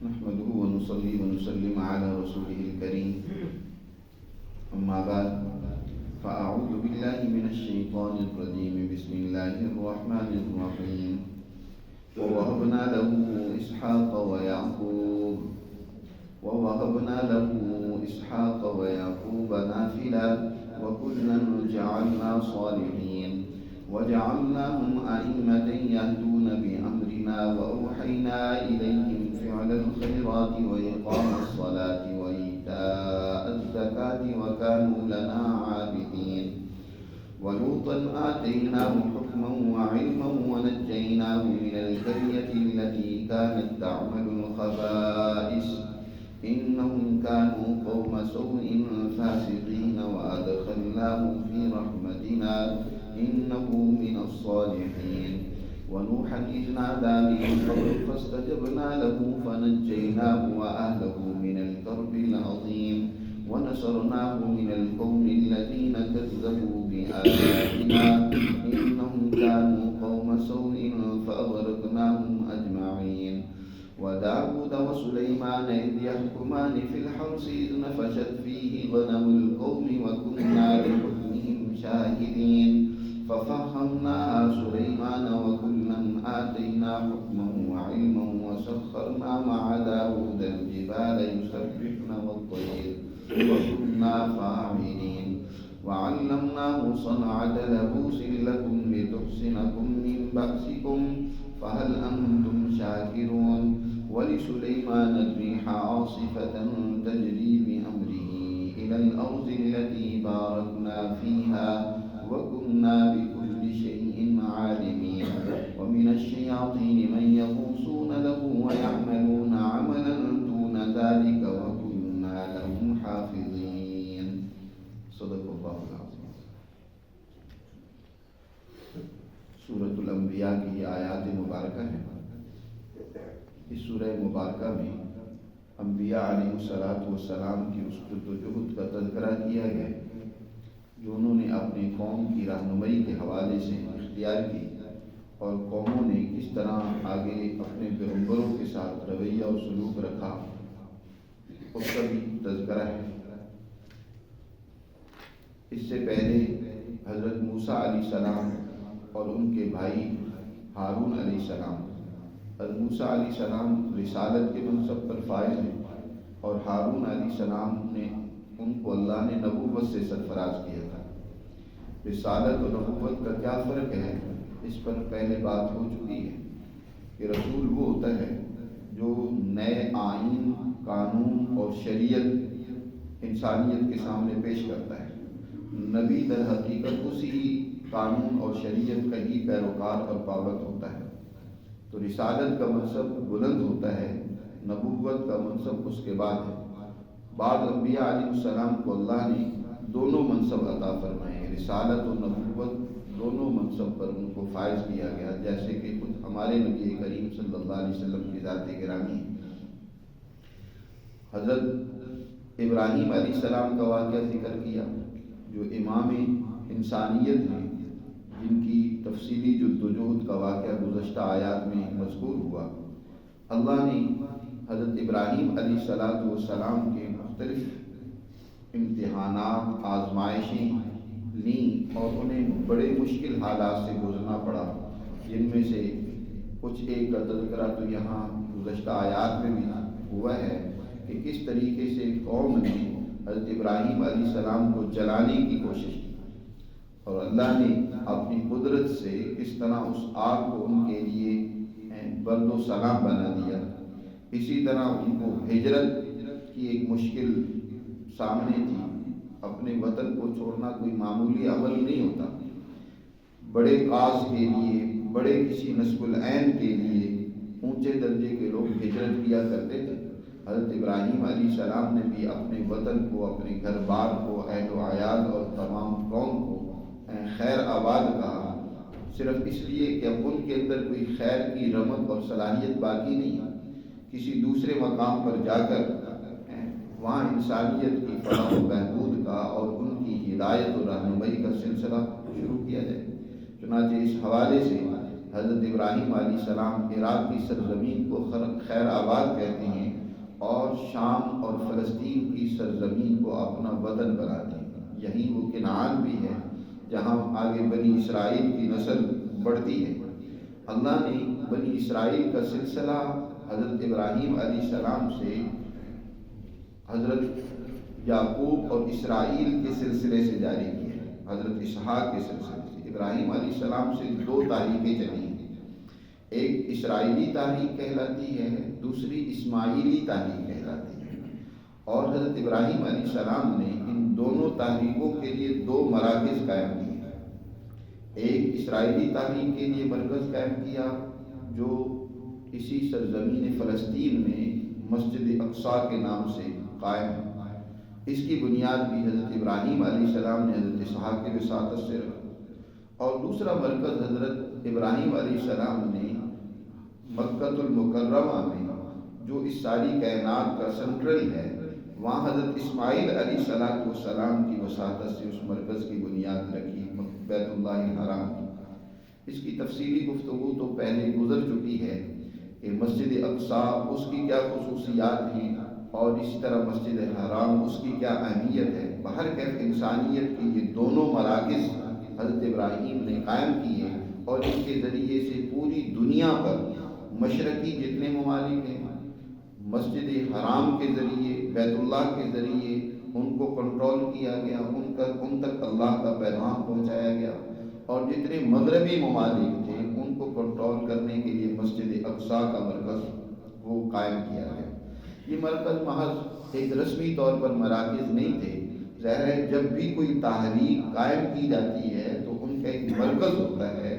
نحمده ونصلي ونسلم على رسوله الكريم أما بعد فأعوذ بالله من الشيطان الرجيم بسم الله الرحمن الرحيم ووهبنا له إسحاق ويعقوب نافلة وكلا جعلنا صالحين وجعلناهم أئمة يهدون بأمرنا وأوحينا إليهم فعل الخيرات وإقام الصلاة وإيتاء الزكاة وكانوا لنا عابدين ولوطا آتيناه حكما وعلما ونجيناه من القرية التي كانت تعمل الخبائث إنهم كانوا قوم سوء فاسقين وأدخلناه في رحمتنا إنه من الصالحين ونوحا إذ نادى من قبل فاستجبنا له فنجيناه وأهله من الكرب العظيم ونصرناه من القوم الذين كذبوا بآياتنا إنهم كانوا قوم سوء فأغرقناهم أجمعين وداود وسليمان إذ يحكمان في الحرث إذ نفشت فيه غنم القوم وكنا لحكمهم شاهدين ففهمناها سليمان وكلا آتينا حكما وعلما وسخرنا مع داود الجبال يسبحن والطير وكنا فاعلين وعلمناه صنعة لبوس لكم لتحصنكم من بأسكم فهل أنتم شاكرون ولسليمان الريح عاصفة تجري بأمره إلى الأرض التي باركنا فيها وكنا بكل شيء عالمين ومن الشياطين من يغوصون له ويعملون عملا دون ذلك وكنا لهم حافظين صدق الله العظيم. سورۃ الانبیاء کی یہ آیات مبارکہ ہیں. اس سورہ مبارکہ میں انبیاء علیہ السلام کی اس جدوجہد کا تذکرہ کیا گیا ہے جو انہوں نے اپنی قوم کی رہنمائی کے حوالے سے اختیار کی اور قوموں نے کس طرح آگے اپنے پیغمبروں کے ساتھ رویہ اور سلوک رکھا اس کا بھی تذکرہ ہے. اس سے پہلے حضرت موسیٰ علیہ السلام اور ان کے بھائی ہارون علیہ السلام. حضرت موسیٰ علیہ السلام رسالت کے منصب پر فائز ہیں اور ہارون علیہ السلام نے ان کو اللہ نے نبوت سے سرفراز کیا تھا. رسالت اور نبوت کا کیا فرق ہے اس پر پہلے بات ہو چکی ہے کہ رسول وہ ہوتا ہے جو نئے آئین، قانون اور شریعت انسانیت کے سامنے پیش کرتا ہے. نبی در حقیقت اسی قانون اور شریعت کا ہی پیروکار اور پابند ہوتا ہے. تو رسالت کا منصب بلند ہوتا ہے، نبوت کا منصب اس کے بعد ہے. بعض انبیاء علیہ السلام کو اللہ نے دونوں منصب عطا فرمائے ہیں. رسالت اور نبوت دونوں منصب پر ان کو فائز کیا گیا، جیسے کہ خود ہمارے نبی کریم صلی اللہ علیہ وسلم کی ذات گرامی ہے. حضرت ابراہیم علیہ السلام کا واقعہ ذکر کیا جو امام انسانیت ہیں، جن کی تفصیلی جدوجہد کا واقعہ گزشتہ آیات میں مذکور ہوا. اللہ نے حضرت ابراہیم علیہ السلام کے مختلف امتحانات، آزمائشیں لیں اور انہیں بڑے مشکل حالات سے گزرنا پڑا، جن میں سے کچھ ایک کا تذکرہ تو یہاں گزشتہ آیات میں بھی ہوا ہے کہ کس طریقے سے قوم نے حضرت ابراہیم علیہ السلام کو جلانے کی کوشش کی اور اللہ نے اپنی قدرت سے کس طرح اس آگ کو ان کے لیے برد و سلام بنا دیا. اسی طرح ان کو ہجرت کی ایک مشکل سامنے تھی. اپنے وطن کو چھوڑنا کوئی معمولی عمل نہیں ہوتا. بڑے کاز کے لیے، بڑے کسی نسب العین کے لیے اونچے درجے کے لوگ ہجرت کیا کرتے تھے. حضرت ابراہیم علیہ السلام نے بھی اپنے وطن کو، اپنے گھر بار کو، اہل و عیال اور تمام قوم کو خیر آباد کہا، صرف اس لیے کہ اب ان کے اندر کوئی خیر کی رمق اور صلاحیت باقی نہیں. کسی دوسرے مقام پر جا کر وہاں انسانیت کی فلاح و بہبود کا اور ان کی ہدایت و رہنمائی کا سلسلہ شروع کیا جائے. چنانچہ اس حوالے سے حضرت ابراہیم علیہ السلام عراق کی سرزمین کو خیر آباد کہتے ہیں اور شام اور فلسطین کی سرزمین کو اپنا وطن بناتے ہیں۔ یہی وہ کنعان بھی ہے جہاں آگے بنی اسرائیل کی نسل بڑھتی ہے۔ اللہ نے بنی اسرائیل کا سلسلہ حضرت ابراہیم علیہ السلام سے حضرت یعقوب اور اسرائیل کے سلسلے سے جاری کیا ہے، حضرت اسحاق کے سلسلے سے۔ ابراہیم علیہ السلام سے دو تاریخیں چلی ہیں، ایک اسرائیلی تاریخ کہلاتی ہے، دوسری اسماعیلی تاریخ کہلاتی ہے۔ اور حضرت ابراہیم علیہ السلام نے ان دونوں تاریخوں کے لیے دو مراکز قائم کیے۔ ایک اسرائیلی تاریخ کے لیے مرکز قائم کیا جو اسی سرزمین فلسطین میں مسجد اقصیٰ کے نام سے قائم ہے۔ اس کی بنیاد بھی حضرت ابراہیم علیہ السلام نے حضرت اسحاق کے وساطت سے رکھی۔ اور دوسرا مرکز حضرت ابراہیم علیہ السلام نے مکہ المکرمہ میں، جو اس ساری کائنات کا سنٹرل ہے، وہاں حضرت اسماعیل علیہ السلام کی وساطت سے اس مرکز کی بنیاد رکھی، بیت اللہ الحرام کی۔ اس کی تفصیلی گفتگو تو پہلے گزر چکی ہے کہ مسجد اقصیٰ اس کی کیا خصوصیات ہیں اور اسی طرح مسجد الحرام اس کی کیا اہمیت ہے۔ بہرکیف انسانیت کے یہ دونوں مراکز حضرت ابراہیم نے قائم کیے اور ان کے ذریعے سے پوری دنیا پر مشرقی جتنے ممالک ہیں، مسجد حرام کے ذریعے، بیت اللہ کے ذریعے ان کو کنٹرول کیا گیا، ان تک اللہ کا پیغام پہنچایا گیا، اور جتنے مغربی ممالک تھے ان کو کنٹرول کرنے کے لیے مسجد اقصیٰ کا مرکز وہ قائم کیا گیا۔ یہ مرکز محض ایک رسمی طور پر مراکز نہیں تھے، ظاہر ہے جب بھی کوئی تحریک قائم کی جاتی ہے تو ان کا ایک مرکز ہوتا ہے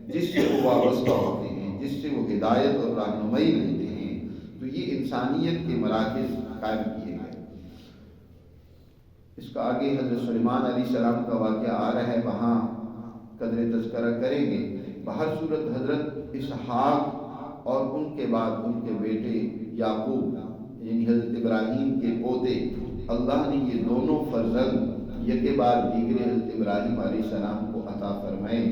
جس سے وہ وابستہ ہوتے ہیں، جس سے وہ ہدایت اور رہنمائی لیتے ہیں۔ تو یہ انسانیت کے مراکز قائم کیے گئے۔ اس کا آگے حضرت سلیمان علیہ السلام کا واقعہ آ رہا ہے، وہاں قدر تذکرہ کریں گے۔ بہر صورت حضرت اسحاق اور ان کے بعد ان کے بیٹے یعقوب یعنی حضرت ابراہیم کے پوتے، اللہ نے یہ دونوں فرزند یکے بعد دیگرے حضرت ابراہیم علیہ السلام کو عطا فرمائے۔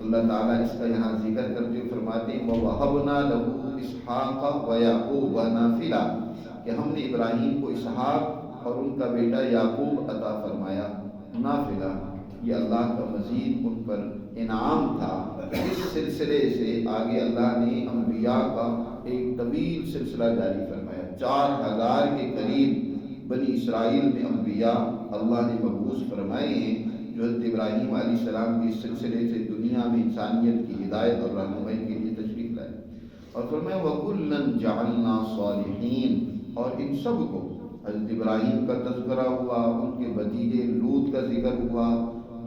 اللہ تعالیٰ اس کا یہاں ذکر کرتے ہوئے فرماتے ہیں وَوَهَبْنَا لَهُ إِسْحَاقَ وَيَعْقُوبَ نَافِلًا، کہ ہم نے ابراہیم کو اسحاق اور ان کا بیٹا یعقوب عطا فرمایا نافلہ۔ یہ اللہ کا مزید ان پر انعام تھا۔ اس سلسلے سے آگے اللہ نے انبیاء کا ایک طویل سلسلہ جاری فرمایا۔ 4000 کے قریب بنی اسرائیل میں انبیاء اللہ نے مبعوث فرمائے ہیں جو حضرت ابراہیم علیہ السلام کے سلسلے سے دنیا میں انسانیت کی ہدایت اور رہنمائی کے لیے تشریف لائے۔ اور فرمایا وَكُلًّا جَعَلْنَا صَالِحِينَ، اور ان سب کو، حضرت ابراہیم کا تذکرہ ہوا، ان کے بھتیجے لوط کا ذکر ہوا،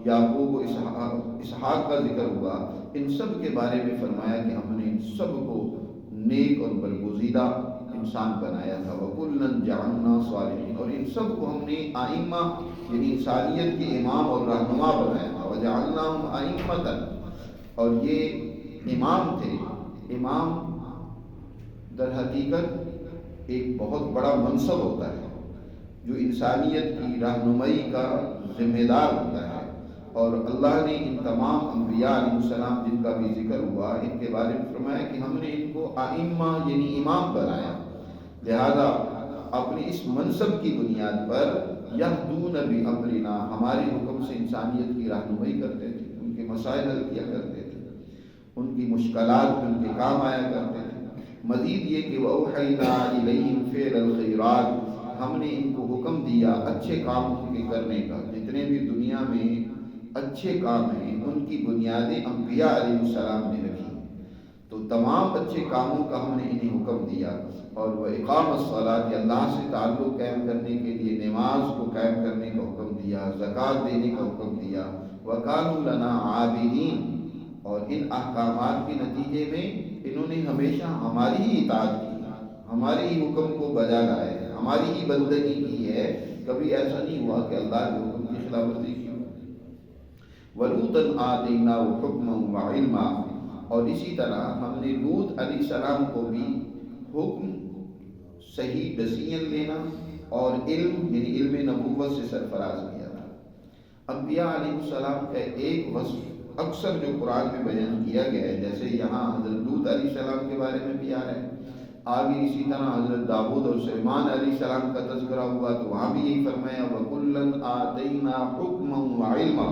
یعقوب و اسحاق کا ذکر ہوا، ان سب کے بارے میں فرمایا کہ ہم نے ان سب کو نیک اور برگزیدہ انسان بنایا تھا۔ وَكُلًّا جَعَلْنَا صَالِحِينَ، اور ان سب کو ہم نے ائمہ یعنی انسانیت کے امام اور رہنما بنایا تھا۔ وَجَعَلْنَاهُمْ أَئِمَّةً، اور یہ امام تھے۔ امام در حقیقت ایک بہت بڑا منصب ہوتا ہے جو انسانیت کی رہنمائی کا ذمہ دار ہوتا ہے، اور اللہ نے ان تمام انبیاء علیہ السلام جن کا بھی ذکر ہوا ان کے بارے میں فرمایا کہ ہم نے ان کو ائمہ یعنی امام بنایا، لہذا اپنی اس منصب کی بنیاد پر یہدون بامرنا، ہمارے حکم سے انسانیت کی رہنمائی کرتے تھے، ان کے مسائل حل کیا کرتے تھے، ان کی مشکلات ان کے کام آیا کرتے تھے۔ مزید یہ کہ وَأَوْحَيْنَا إِلَيْهِمْ فِعْلَ الْخَيْرَاتِ، ہم نے ان کو حکم دیا اچھے کاموں کے کرنے کا۔ جتنے بھی دنیا میں اچھے کام ہیں ان کی بنیادیں انبیاء علیہ السلام نے رکھی، تو تمام اچھے کاموں کا ہم نے انہیں حکم دیا۔ اور وہ اقام الصلاۃ، اللہ سے تعلق قائم کرنے کے لیے نماز کو قائم کرنے کا حکم دیا، زکوٰۃ دینے کا حکم دیا۔ وَكَانُوا لَنَا عَابِدِينَ، اور ان احکامات کے نتیجے میں انہوں نے ہمیشہ ہماری ہی اطاعت کی، ہمارے ہی حکم کو بجا لائے، ہماری ہی بندگی کی ہے، کبھی ایسا نہیں ہوا کہ اللہ کے حکم کی خلاف ورزی کی۔ وَلُوطًا آتَيْنَاهُ حُكْمًا وَعِلْمًا، اور اسی طرح ہم نے لوط علیہ السلام کو بھی حکم، صحیح ڈیسیژن لینا اور علم یعنی علم نبوت سے سرفراز کیا تھا۔ انبیاء علیہ السلام کا ایک وصف اکثر جو قرآن میں بیان کیا گیا ہے، جیسے یہاں حضرت لوط علیہ السلام کے بارے میں بھی آ رہا ہے آگے اسی طرح حضرت داؤد اور سلیمان علیہ السلام کا تذکرہ ہوا تو وہاں بھی یہی فرمایا وَكُلًّا آتَيْنَا حُكْمًا وَعِلْمًا۔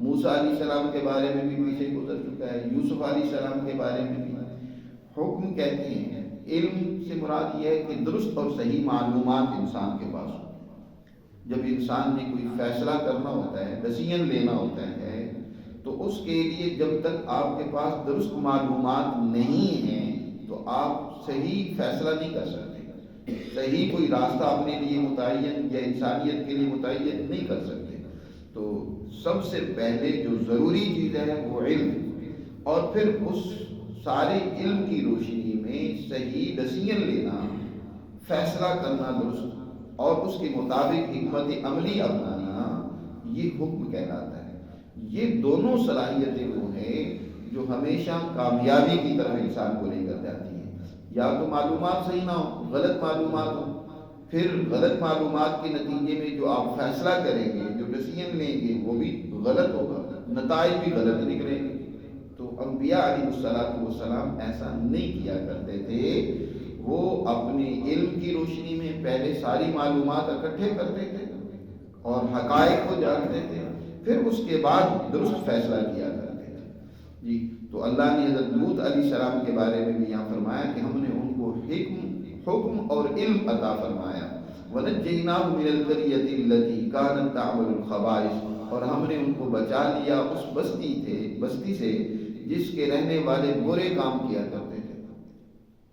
موسیٰ علیہ السلام کے بارے میں بھی پیچھے گزر چکا ہے، یوسف علیہ السلام کے بارے میں بھی۔ حکم کہتے ہیں، علم سے مراد یہ ہے کہ درست اور صحیح معلومات انسان کے پاس ہو۔ جب انسان نے کوئی فیصلہ کرنا ہوتا ہے، ڈیسیژن لینا ہوتا ہے، تو اس کے لیے جب تک آپ کے پاس درست معلومات نہیں ہیں تو آپ صحیح فیصلہ نہیں کر سکتے، صحیح کوئی راستہ اپنے لیے متعین یا انسانیت کے لیے متعین نہیں کر سکتے۔ تو سب سے پہلے جو ضروری چیز ہے وہ علم، اور پھر اس سارے علم کی روشنی میں صحیح ڈیسیژن لینا، فیصلہ کرنا درست، اور اس کے مطابق حکمت عملی اپنانا، یہ حکم کہلاتا ہے۔ یہ دونوں صلاحیتیں وہ ہیں جو ہمیشہ کامیابی کی طرف انسان کو لے کر جاتی ہیں۔ یا تو معلومات صحیح نہ ہو، غلط معلومات ہو، پھر غلط معلومات کے نتیجے میں جو آپ فیصلہ کریں گے، جو ڈیسیژن لیں گے، وہ بھی غلط ہوگا، نتائج بھی غلط نکلیں گے۔ تو انبیاء علیہ السلام ایسا نہیں کیا کرتے تھے، وہ اپنے علم کی روشنی میں پہلے ساری معلومات اکٹھے کرتے تھے اور حقائق کو جانتے تھے، پھر اس کے بعد درست فیصلہ کیا کرتے تھے۔ جی، تو اللہ نے حضرت لوط علیہ السلام کے بارے میں بھی یہاں فرمایا کہ ہم نے ان کو حکم اور علم عطا فرمایا۔ وَنَجَّيْنَاهُ مِنَ الْقَرْيَةِ الَّتِي كَانَتْ تَعْمَلُ الْخَبَائِثَ، اور ہم نے ان کو بچا لیا اس بستی سے جس کے رہنے والے برے کام کیا کرتے تھے۔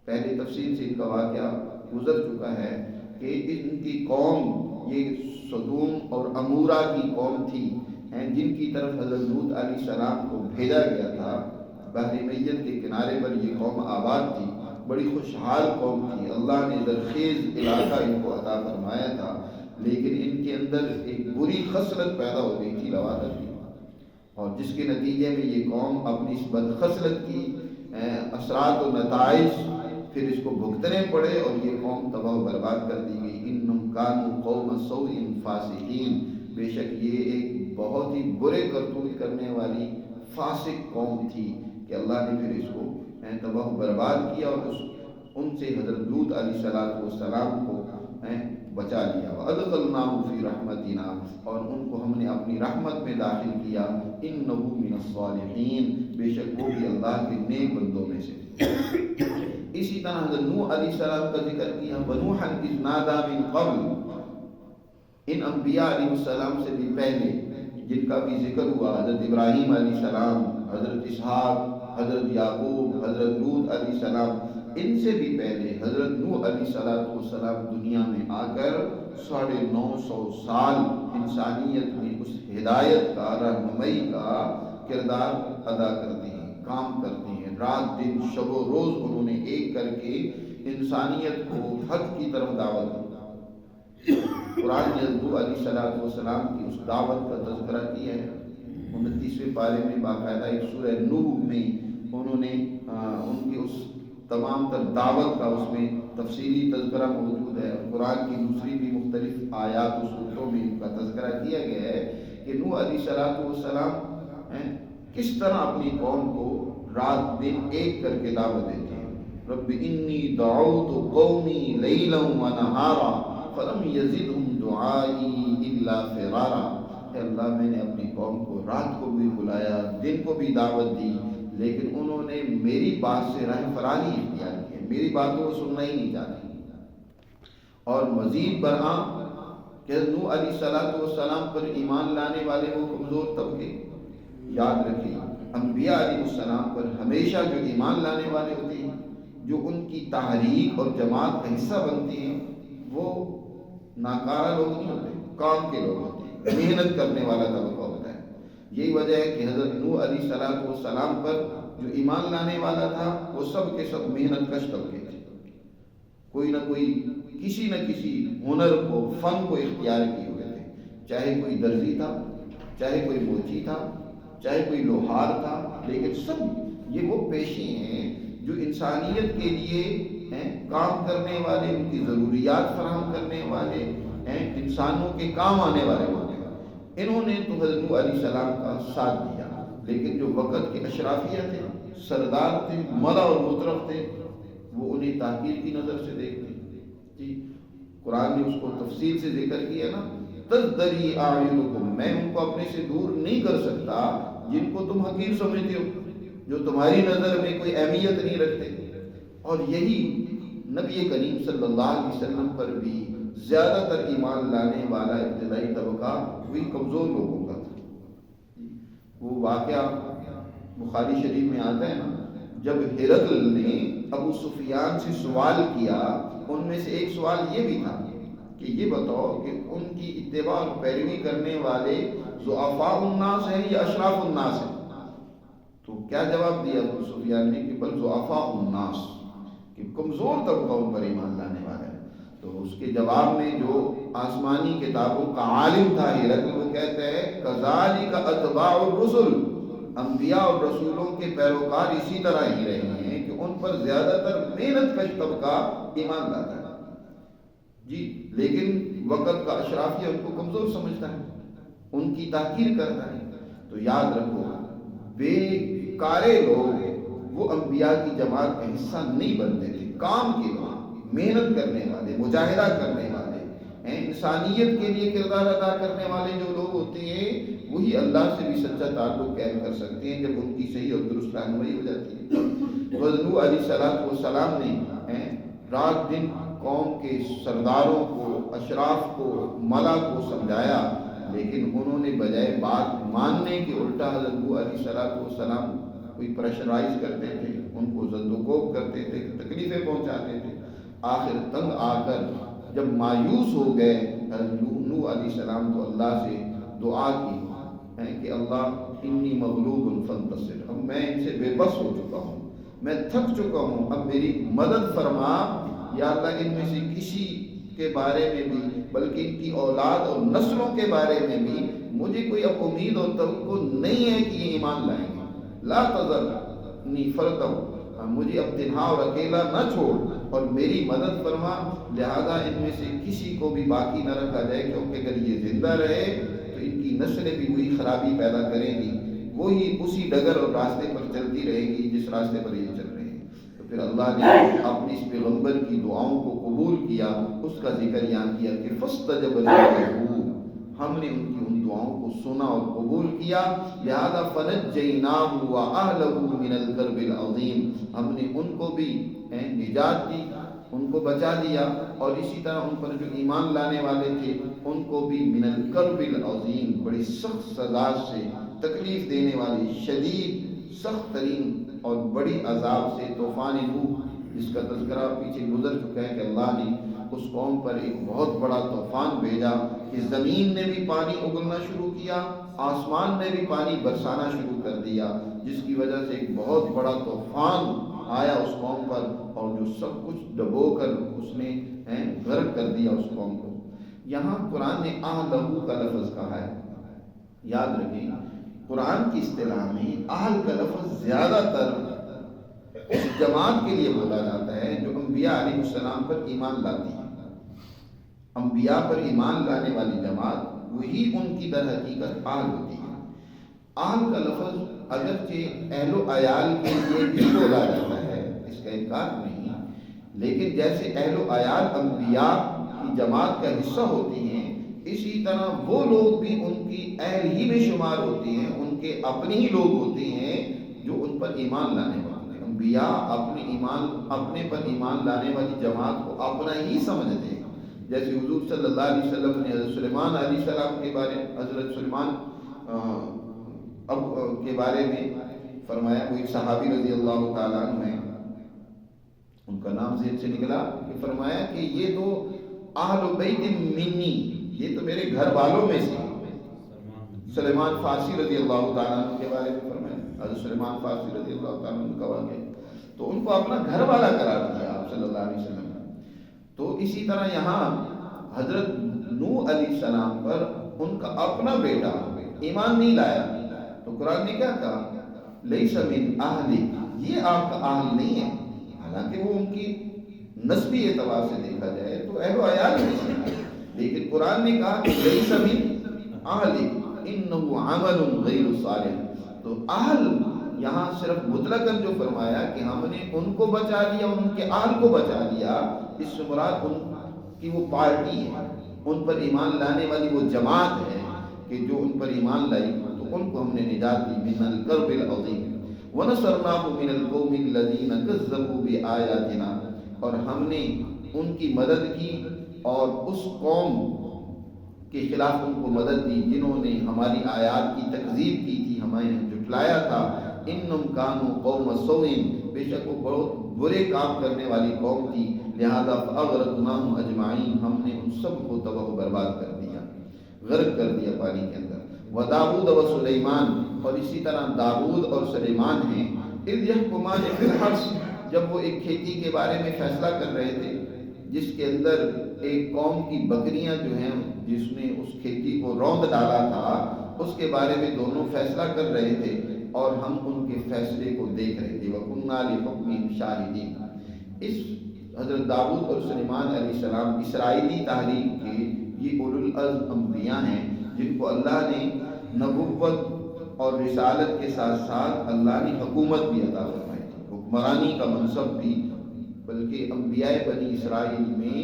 پہلے تفصیل سے ان کا واقعہ گزر چکا ہے کہ ان کی قوم یہ سدوم اور عمورہ کی قوم تھی، جن کی طرف حضرت لوط علیہ السلام کو بھیجا گیا تھا۔ بحر میت کے کنارے پر یہ قوم آباد تھی، بڑی خوشحال قوم تھی، اللہ نے زرخیز علاقہ ان کو عطا فرمایا تھا، لیکن ان کے اندر ایک بری خصلت پیدا ہو گئی تھی، لواطت کی، اور جس کے نتیجے میں یہ قوم اپنی اس بد خصلت کی اثرات و نتائج پھر اس کو بھگتنے پڑے، اور یہ قوم تباہ و برباد کر دی گئی۔ انہم کانوا قوم سوء فاسقین، بے شک یہ ایک بہت ہی برے کرتوت کرنے والی فاسق قوم تھی کہ اللہ نے پھر اس کو تباہ و برباد کیا، اور ان سے حضرت لوط علیہ السلام کو بچا لیا۔ وَأَدْخَلْنَاهُ فِي رَحْمَتِنَا، اور ان کو ہم نے اپنی رحمت میں داخل کیا۔ إِنَّهُ مِنَ الصَّالِحِينَ، بے شک وہ بھی اللہ کے نیک بندوں میں سے۔ اسی طرح حضرت نوح علیہ السلام کا ذکر کیا، وَنُوحًا إِذْ نَادَىٰ مِن قَبْلُ، ان انبیاء علیہ السلام سے بھی پہلے جن کا بھی ذکر ہوا، حضرت ابراہیم علیہ السلام، حضرت اسحاق، حضرت یعقوب، حضرت لوط علیہ السلام، ان سے بھی پہلے حضرت نوح علیہ السلام دنیا میں آ کر 950 سال انسانیت میں اس ہدایت کا، رہنمائی کا کردار ادا کرتے ہیں، کام کرتے ہیں، رات دن شب و روز انہوں نے ایک کر کے انسانیت کو حق کی طرف دعوت دی۔ قرآن نے حضرت علیہ السلام کی اس دعوت کا تذکرہ کیا ہے۔ 29ویں پارے میں باقاعدہ ایک سورہ نوح میں انہوں نے ان کی اس تمام تر دعوت کا اس میں تفصیلی تذکرہ موجود ہے، اور قرآن کی دوسری بھی مختلف آیات و سورتوں میں ان کا تذکرہ کیا گیا ہے کہ نوح علیہ السلام کس طرح اپنی قوم کو رات دن ایک کر کے دعوت دیتے ہیں۔ رب انی دعوت قومی لیلا و نہارا فلم یزدہم دعائی الا فرارا، کہ اللہ میں نے اپنی قوم کو رات کو بھی بلایا، دن کو بھی دعوت دی، لیکن انہوں نے میری بات سے راہ فراری اختیار کی، میری باتوں کو سننا ہی نہیں چاہتی۔ اور مزید برآں کہ نوح علیہ السلام پر ایمان لانے والے وہ کمزور طبقے، یاد رکھیں انبیاء علیہ السلام پر ہمیشہ جو ایمان لانے والے ہوتے ہیں، جو ان کی تحریک اور جماعت کا حصہ بنتے ہیں، وہ ناکارہ لوگ نہیں ہوتے، کام کے لوگ ہوتے ہیں، محنت کرنے والا طبقہ ہوتا ہے۔ یہی وجہ ہے کہ حضرت نوح علیہ السلام پر جو ایمان لانے والا تھا وہ سب کے سب محنت کش طبقے تھے، کوئی نہ کوئی کسی نہ کسی ہنر کو، فن کو اختیار کیے ہوئے تھے، چاہے کوئی درزی تھا، چاہے کوئی موچی تھا، چاہے کوئی لوہار تھا، لیکن سب یہ وہ پیشے ہیں جو انسانیت کے لیے کام کرنے والے، ان کی ضروریات فراہم کرنے والے، انسانوں کے کام آنے والے ہوتے ہیں۔ انہوں نے تو حضرت نوح علیہ السلام کا ساتھ دیا، لیکن جو وقت کے اشرافیہ تھے، سردار تھے، ملا اور مطرف تھے، وہ انہیں تحقیر کی نظر سے دیکھتے ہیں. جی قرآن نے اس کو تفصیل سے ذکر کیا نا، تزدری اعینکم، میں ان کو اپنے سے دور نہیں کر سکتا جن کو تم حقیر سمجھتے ہو، جو تمہاری نظر میں کوئی اہمیت نہیں رکھتے. اور یہی نبی کریم صلی اللہ علیہ وسلم پر بھی زیادہ تر ایمان لانے والا ابتدائی طبقہ وہی کمزور لوگوں کا تھا. وہ واقعہ بخاری شریف میں آتا ہے نا، جب ہرقل نے ابو سفیان سے سوال کیا، ان میں سے ایک سوال یہ بھی تھا کہ یہ بتاؤ کہ ان کی اتباع اور پیروی کرنے والے ضعفاء الناس ہیں یا اشراف الناس ہیں؟ تو کیا جواب دیا ابو سفیان نے کہ بل ضعفاء الناس، کہ کمزور طبقہ ان پر ایمان لانے والا ہے. تو اس کے جواب میں جو آسمانی کتابوں کا عالم تھا ہرقل، وہ کہتا ہے کذالک اتباع الرسل، انبیاء اور رسولوں کے پیروکار اسی طرح ہی رہے ہیں کہ ان پر زیادہ تر محنت کش طبقہ ایمان لاتا ہے. جی لیکن وقت کا اشرافیہ ان کو کمزور سمجھتا ہے، ان کی تحقیر کرتا ہے. تو یاد رکھو، بے کارے لوگ وہ انبیاء کی جماعت کا حصہ نہیں بنتے تھے. کام کے لوگ، محنت کرنے والے، مجاہدہ کرنے والے، انسانیت کے لیے کردار ادا کرنے والے جو لوگ ہوتے ہیں، وہی اللہ سے بھی سچا تعلق قائم کر سکتے ہیں جب ان کی صحیح اور درست رہنمائی ہو جاتی ہے. نوح علیہ السلام نے رات دن قوم کے سرداروں کو، اشراف کو، ملا کو سمجھایا، لیکن انہوں نے بجائے بات ماننے کے الٹا حضرت نوح علیہ السلام کوئی پریشرائز کرتے تھے، ان کو زد و کوب کرتے تھے، تکلیفیں پہنچاتے تھے. آخر تنگ آ کر جب مایوس ہو گئے، حضرت نوح علیہ السلام تو اللہ سے دعا کی کہ اللہ انی مغلوب فانتصر، اب میں ان سے بے بس ہو چکا ہوں، میں تھک چکا ہوں، اب میری مدد فرما یا اللہ. ان میں سے کسی کے بارے میں بھی، بلکہ ان کی اولاد اور نسلوں کے بارے میں بھی مجھے کوئی اب امید اور توقع نہیں ہے کہ یہ ایمان لائیں گے. لا تذرنی فردا، مجھے اب تنہا اور اکیلا نہ چھوڑ اور میری مدد فرما، لہذا ان میں سے کسی کو بھی باقی نہ رکھا جائے، کیونکہ اگر یہ زندہ رہے تو ان کی نسلیں بھی وہی خرابی پیدا کریں گی، وہی اسی ڈگر اور راستے پر چلتی رہے گی جس راستے پر یہ چل رہے ہیں. تو پھر اللہ نے اپنے اس پیغمبر کی دعاؤں کو قبول کیا. اس کا ذکر یہاں کیا کہ فاستجبنا لہ، ہم نے ان کی ان دعاؤں کو سنا اور قبول کیا، لہذا فنجیناہ واہلہ من الکرب العظیم، ہم نے ان کو بھی نجات دی، ان کو بچا دیا، اور اسی طرح ان پر جو ایمان لانے والے تھے ان کو بھی من الکرب العظیم، بڑی سخت سزا سے، تکلیف دینے والی شدید سخت ترین اور بڑی عذاب سے، طوفان نوح جس کا تذکرہ پیچھے گزر چکا ہے کہ اللہ نے اس قوم پر ایک بہت بڑا طوفان بھیجا کہ زمین نے بھی پانی اگلنا شروع کیا، آسمان نے بھی پانی برسانا شروع کر دیا، جس کی وجہ سے ایک بہت بڑا طوفان آیا اس قوم پر، اور جو سب کچھ ڈبو کر اس نے غرق کر دیا اس قوم کو. یہاں قرآن نے اہلہ کا لفظ کہا ہے. یاد رکھیں قرآن کی اصطلاح میں اہل کا لفظ زیادہ تر اس جماعت کے لیے بولا جاتا ہے جو انبیاء علیہ السلام پر ایمان لاتی ہے. انبیاء پر ایمان لانے والی جماعت وہی ان کی در حقیقت اہل ہوتی ہے. اہل کا لفظ اگرچہ اہل و عیال کے لیے بھی بولا جاتا ہے، اس کا انکار نہیں، لیکن جیسے اہل و عیال انبیاء کی جماعت کا حصہ ہوتی ہیں، اسی طرح وہ لوگ بھی ان کی اہل ہی میں شمار ہوتے ہیں، ان کے اپنے ہی لوگ ہوتے ہیں جو ان پر ایمان لانے والے ہیں. انبیاء اپنے پر ایمان لانے والی جماعت کو اپنا ہی سمجھتے ہیں. جیسے حضور صلی اللہ علیہ وسلم نے حضرت سلیمان علیہ السلام کے بارے، حضرت سلیمان اب کے بارے میں فرمایا. وہ ایک صحابی رضی اللہ تعالیٰ عنہ ہیں، ان کا نام ذہن سے نکلا، کہ فرمایا کہ یہ تو اہل بیت منی، یہ تو میرے گھر والوں میں سے. سلیمان فارسی رضی اللہ تعالیٰ عنہ کے بارے میں فرمایا، حضرت سلیمان فارسی رضی اللہ تعالیٰ عنہ کا واقعہ، تو ان کو اپنا گھر والا قرار دیا آپ صلی اللہ علیہ وسلم. تو اسی طرح یہاں حضرت نوح علیہ السلام پر ان کا اپنا بیٹا ایمان نہیں لایا، تو قرآن نے کیا کہا؟ لیس من اہلی، یہ آپ کا اہل نہیں ہے. حالانکہ وہ ان کی نسبی اعتبار سے دیکھا جائے تو اہل و عیال نہیں ہے، لیکن قرآن نے کہا کہ لیس من اہلی انہ عمل غیر صالح. تو اہل یہاں صرف مطلقاً جو فرمایا کہ ہم نے ان کو بچا لیا، ان کے اہل کو بچا لیا، اس سے مراد ان کی وہ پارٹی ہے، ان پر ایمان لانے والی وہ جماعت ہے کہ جو ان پر ایمان لائی، تو ان کو ہم نے نجات دی من الکرب العظیم وَنَصَرْنَاهُ مِنَ الْقَوْمِ الَّذِينَ كَذَّبُوا بِآيَاتِنَا، اور ہم نے ان کی مدد کی اور اس قوم کے خلاف ان کو مدد دی جنہوں نے ہماری آیات کی تکذیب کی تھی، ہمیں جھٹلایا تھا۔ اِنَّهُمْ كَانُوا قَوْمَ سَوْءٍ، بے شک وہ بہت برے کام کرنے والی قوم تھی، لہذا فَأَغْرَقْنَاهُمْ أَجْمَعِينَ، ہم نے ان سب کو تباہ و برباد کر دیا، غرق کر دیا پانی کے اندر۔ وَدَاوُودَ وَسُلَيْمَانَ، اور اسی طرح داؤد اور سلیمان ہیں، اِذْ يَحْكُمَانِ فِي الْحَرْثِ، جب وہ ایک کھیتی کے بارے میں فیصلہ کر رہے تھے جس کے اندر ایک قوم کی بکریاں جو ہیں جس نے اس کھیتی کو روند ڈالا تھا، اس کے بارے میں دونوں فیصلہ کر رہے تھے اور ہم ان کے فیصلے کو دیکھ رہے تھے۔ وَكُنَّا لِحُكْمِهِمْ شَاهِدِينَ، اس حضرت داؤد اور سلیمان علیہ السلام اسرائیلی تحریک کے یہ اولو العزم انبیاء ہیں جن کو اللہ نے نبوت اور رسالت کے ساتھ ساتھ اللہ نے حکومت بھی عطا فرمائی تھی، حکمرانی کا منصب بھی، بلکہ انبیاء بنی اسرائیل میں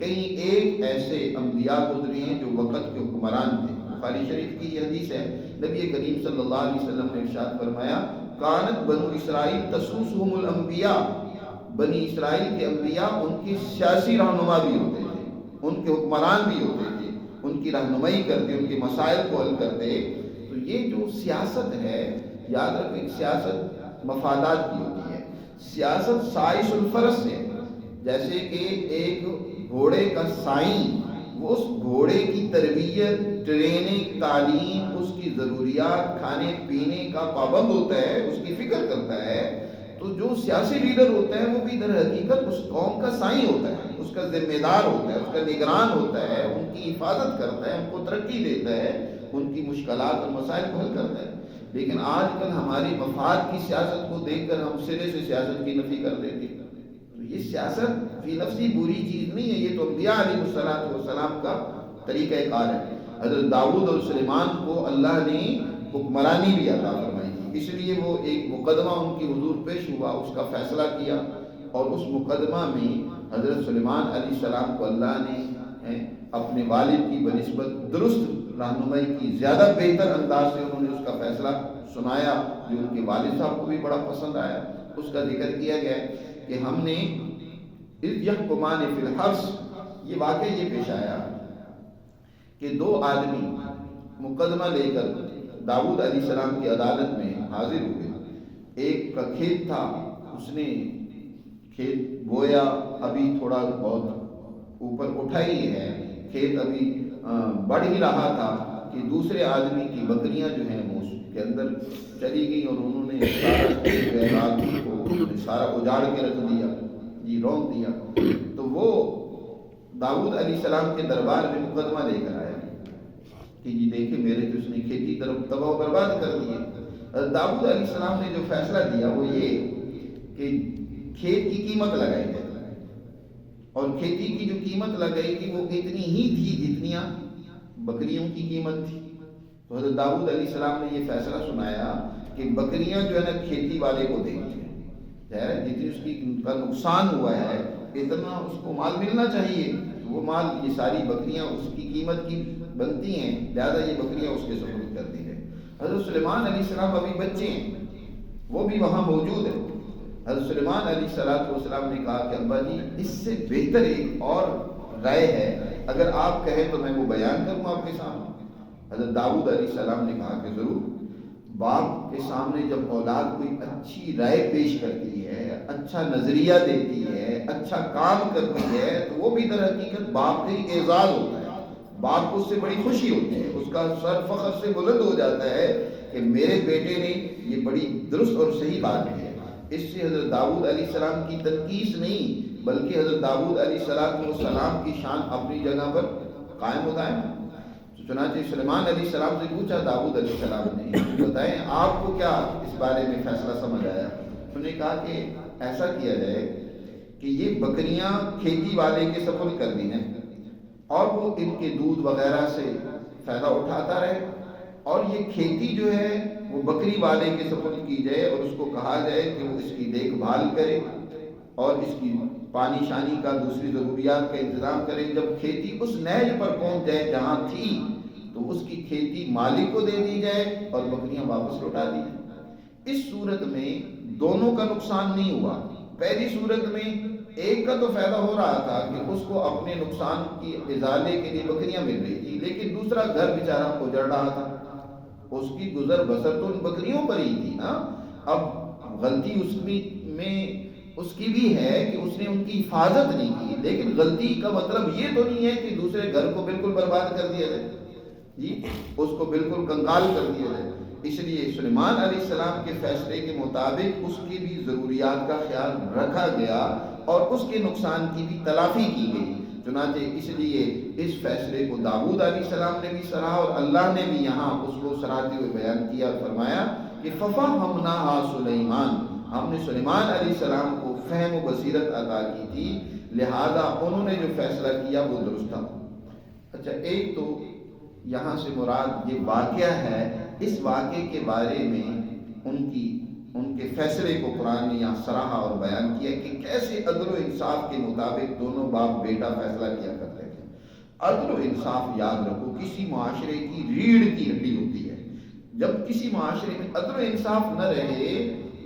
کئی ایک ایسے انبیاء گزرے ہیں جو وقت کے حکمران تھے۔ بخاری شریف کی یہ حدیث ہے، نبی کریم صلی اللہ علیہ وسلم نے ارشاد فرمایا، کانت بنو اسرائیل تسوسہم الانبیاء، بنی اسرائیل کے انبیاء ان کے سیاسی رہنما بھی ہوتے تھے، ان کے حکمران بھی ہوتے تھے، ان کی رہنمائی کرتے، ان کے مسائل کو حل کرتے۔ تو یہ جو سیاست ہے، یاد رکھیں سیاست مفادات کی ہوتی ہے، سیاست سائس الفرس ہے، جیسے کہ ایک گھوڑے کا سائیں وہ اس گھوڑے کی تربیت، ٹریننگ، تعلیم، اس کی ضروریات، کھانے پینے کا پابند ہوتا ہے، اس کی فکر کرتا ہے۔ تو جو سیاسی لیڈر ہوتا ہے وہ بھی در حقیقت اس قوم کا سائیں ہوتا ہے، اس کا ذمہ دار ہوتا ہے، اس کا نگران ہوتا ہے، ان کی حفاظت کرتا ہے، ان کو ترقی دیتا ہے، ان کی مشکلات اور مسائل کو حل کرتا ہے۔ لیکن آج کل ہماری مفاد کی سیاست کو دیکھ کر ہم سرے سے سیاست کی نفی کر دیتے ہیں۔ تو یہ سیاست فی نفسی بری چیز نہیں ہے، یہ تو انبیاء علیہ السلام کا طریقہ کار ہے۔ حضرت داؤد اور سلیمان کو اللہ نے حکمرانی بھی عطا فرمائی تھی، اس لیے وہ ایک مقدمہ ان کی حضور پیش ہوا، اس کا فیصلہ کیا، اور اس مقدمہ میں حضرت سلیمان علیہ السلام کو اللہ نے اپنے والد کی بنسبت درست رہنمائی کی، زیادہ بہتر انداز سے انہوں نے اس کا فیصلہ سنایا جو ان کے والد صاحب کو بھی بڑا پسند آیا۔ اس کا ذکر کیا گیا ہے کہ ہم نے اِذْ يَحْكُمَانِ فِي الْحَرْثِ، یہ واقعہ یہ پیش آیا کہ دو آدمی مقدمہ لے کر داؤد علیہ السلام کی عدالت میں حاضر ہوئے۔ ایک کا کھیت تھا، اس نے کھیت بویا، ابھی تھوڑا بہت اوپر اٹھا ہی ہے، کھیت ابھی بڑھ ہی رہا تھا کہ دوسرے آدمی کی بکریاں جو ہیں وہ اس کے اندر چلی گئی اور انہوں نے سارا اجاڑ کے رکھ دیا، جی روک دیا۔ تو وہ داؤد علیہ السلام کے دربار میں مقدمہ لے کر آیا کہ جی دیکھیں میرے جو اس نے کھیتی طرف تباہ و برباد کر دیے۔ داؤد علیہ السلام نے جو فیصلہ دیا وہ یہ کہ کھیت کی قیمت لگائی جائے، اور کھیتی کی جو قیمت لگائی گی وہ اتنی ہی تھی جتنیاں بکریوں کی قیمت تھی۔ تو حضرت داؤد علیہ السلام نے یہ فیصلہ سنایا کہ بکریاں جو ہے نا کھیتی والے کو دیں گے، جتنی اس کی کا نقصان ہوا ہے اتنا اس کو مال ملنا چاہیے، وہ مال، یہ ساری بکریاں اس کی قیمت کی بنتی ہیں، لہذا یہ بکریاں اس کے سپرد کر دی گئی۔ حضرت سلیمان علیہ السلام ابھی بچے ہیں، وہ بھی وہاں موجود ہے۔ حضرت سلیمان علیہ السلام نے کہا کہ ابا جی اس سے بہتر ایک اور رائے ہے، اگر آپ کہیں تو میں وہ بیان کروں آپ کے سامنے۔ حضرت داؤد علیہ السلام نے کہا کہ ضرور۔ باپ کے سامنے جب اولاد کوئی اچھی رائے پیش کرتی ہے، اچھا نظریہ دیتی ہے، اچھا کام کرتی ہے، تو وہ بھی در حقیقت باپ کا ہی اعزاز ہوتا ہے، باپ کو اس سے بڑی خوشی ہوتی ہے، اس کا سر فخر سے بلند ہو جاتا ہے کہ میرے بیٹے نے یہ بڑی درست اور صحیح بات کی ہے۔ اس سے حضرت داؤد علیہ السلام کی تنقیص نہیں بلکہ حضرت داؤد علیہ السلام کی شان اپنی جگہ پر قائم و دائم۔ چنانچہ سلیمان علیہ السلام سے پوچھا داؤد علیہ السلام نے، بتائیں آپ کو کیا اس بارے میں فیصلہ سمجھ آیا؟ انہوں نے کہا کہ ایسا کیا جائے کہ یہ بکریاں کھیتی والے کے سپرد کر دی ہیں اور وہ ان کے دودھ وغیرہ سے فائدہ اٹھاتا رہے، اور یہ کھیتی جو ہے وہ بکری والے کے سپرد کی جائے اور اس کو کہا جائے کہ وہ اس کی دیکھ بھال کرے اور اس کی پانی شانی کا دوسری ضروریات کا انتظام کرے. جب کھیتی اس نہج پر پہنچ جائے جہاں تھی تو اس کی کھیتی مالک کو دے دی جائے اور بکریاں واپس لوٹا دی جائیں. اس صورت میں دونوں کا نقصان نہیں ہوا. پہلی صورت میں ایک کا تو فائدہ ہو رہا تھا کہ اس کو اپنے نقصان کی ازالے کے لیے بکریاں مل رہی تھی، لیکن دوسرا گھر بیچارہ اجڑ رہا تھا، اس کی گزر بسر تو ان بکریوں پر ہی تھی نا. اب غلطی اس کی بھی ہے کہ اس نے ان کی حفاظت نہیں کی، لیکن غلطی کا مطلب یہ تو نہیں ہے کہ دوسرے گھر کو بالکل برباد کر دیا جائے، جی اس کو بالکل کنگال کر دیا جائے. اس لیے سلیمان علیہ السلام کے فیصلے کے مطابق اس کی بھی ضروریات کا خیال رکھا گیا اور اس کے نقصان کی بھی تلافی کی گئی. چنانچہ اس لیے اس فیصلے کو داؤد علیہ السلام نے بھی سراہا اور اللہ نے بھی یہاں اس کو سراہتے ہوئے بیان کیا اور فرمایا کہ فَفَهَّمْنَاهَا سُلَيْمَانَ، ہم نے سلیمان علیہ السلام کو فہم و بصیرت عطا کی تھی، لہذا انہوں نے جو فیصلہ کیا وہ درست تھا. اچھا، ایک تو یہاں سے مراد یہ واقعہ ہے. اس واقعے کے بارے میں ان کے فیصلے کو قرآن نے یہاں سراہا اور بیان کیا کہ کیسے عدل و انصاف کے مطابق دونوں باپ بیٹا فیصلہ کیا کرتے تھے. عدل و انصاف یاد رکھو کسی معاشرے کی ریڑھ کی ہڈی ہوتی ہے. جب کسی معاشرے میں عدل و انصاف نہ رہے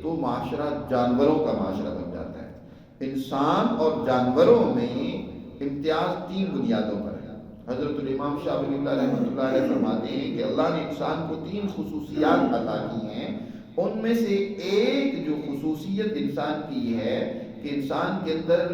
تو معاشرہ جانوروں کا معاشرہ بن جاتا ہے. انسان اور جانوروں میں امتیاز 3 بنیادوں پر ہے. حضرت الامام شاہ ولی اللہ رحمۃ اللہ علیہ فرماتے ہیں کہ اللہ نے انسان کو 3 خصوصیات عطا کی ہیں. ان میں سے ایک جو خصوصیت انسان کی ہے کہ انسان کے اندر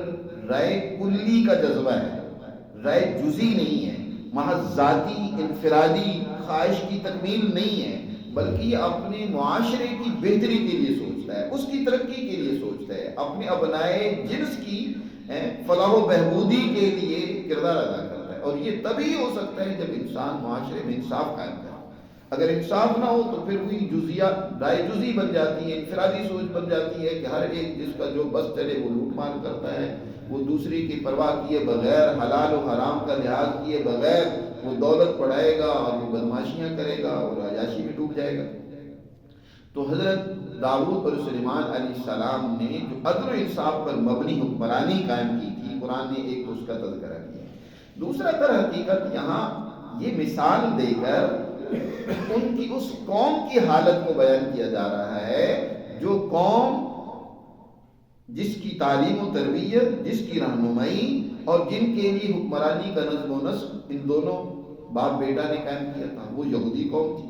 رائے کلی کا جذبہ ہے، رائے جزئی نہیں ہے، محض ذاتی انفرادی خواہش کی تکمیل نہیں ہے، بلکہ یہ اپنے معاشرے کی بہتری کے لیے سوچتا ہے، اس کی ترقی کے لیے سوچتا ہے، اپنے ابنائے جنس کی فلاح و بہبودی کے لیے کردار ادا کرتا ہے. اور یہ تبھی ہو سکتا ہے جب انسان معاشرے میں انصاف قائم کرے. اگر انصاف نہ ہو تو پھر وہی جزیات رائے جزی بن جاتی ہے، انفرادی سوچ بن جاتی ہے کہ ہر ایک جس کا جو بس چلے وہ لوٹ مار کرتا ہے، وہ دوسری کی پرواہ کیے بغیر، حلال و حرام کا لحاظ کیے بغیر وہ دولت پڑھائے گا اور وہ بدماشیاں کرے گا اور عیاشی میں ڈوب جائے گا. تو حضرت داؤد اور سلیمان علیہ السلام نے جو عدل و انصاف پر مبنی حکمرانی قائم کی تھی، قرآن نے ایک اس کا تذکرہ کیا. دوسرا در حقیقت یہاں یہ مثال دے کر ان کی اس قوم کی حالت کو بیان کیا جا رہا ہے جو قوم جس کی تعلیم و تربیت، جس کی رہنمائی اور جن کے لیے حکمرانی کا نظم و نسق ان دونوں باپ بیٹا نے قائم کیا تھا، وہ یہودی قوم تھی.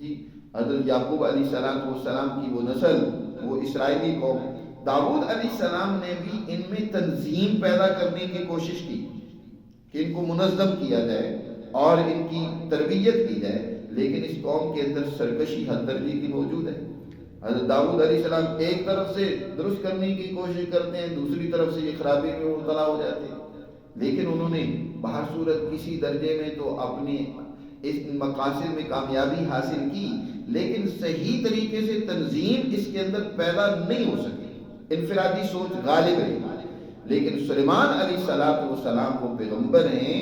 جی حضرت یعقوب علیہ السلام کی وہ نسل، وہ اسرائیلی قوم. داؤد علیہ السلام نے بھی ان میں تنظیم پیدا کرنے کی کوشش کی کہ ان کو منظم کیا جائے اور ان کی تربیت کی جائے، لیکن اس قوم کے اندر سرکشی حد درجے کی موجود ہے. حضرت داؤد علیہ السلام ایک طرف سے درست کرنے کی کوشش کرتے ہیں، دوسری طرف سے یہ خرابی میں مبتلا ہو جاتے ہیں، لیکن انہوں نے بہر صورت کسی درجے میں تو اپنے اس مقاصد میں کامیابی حاصل کی، لیکن صحیح طریقے سے تنظیم اس کے اندر پیدا نہیں ہو سکی، انفرادی سوچ غالب رہی. لیکن سلیمان علیہ السلام وہ پیغمبر ہیں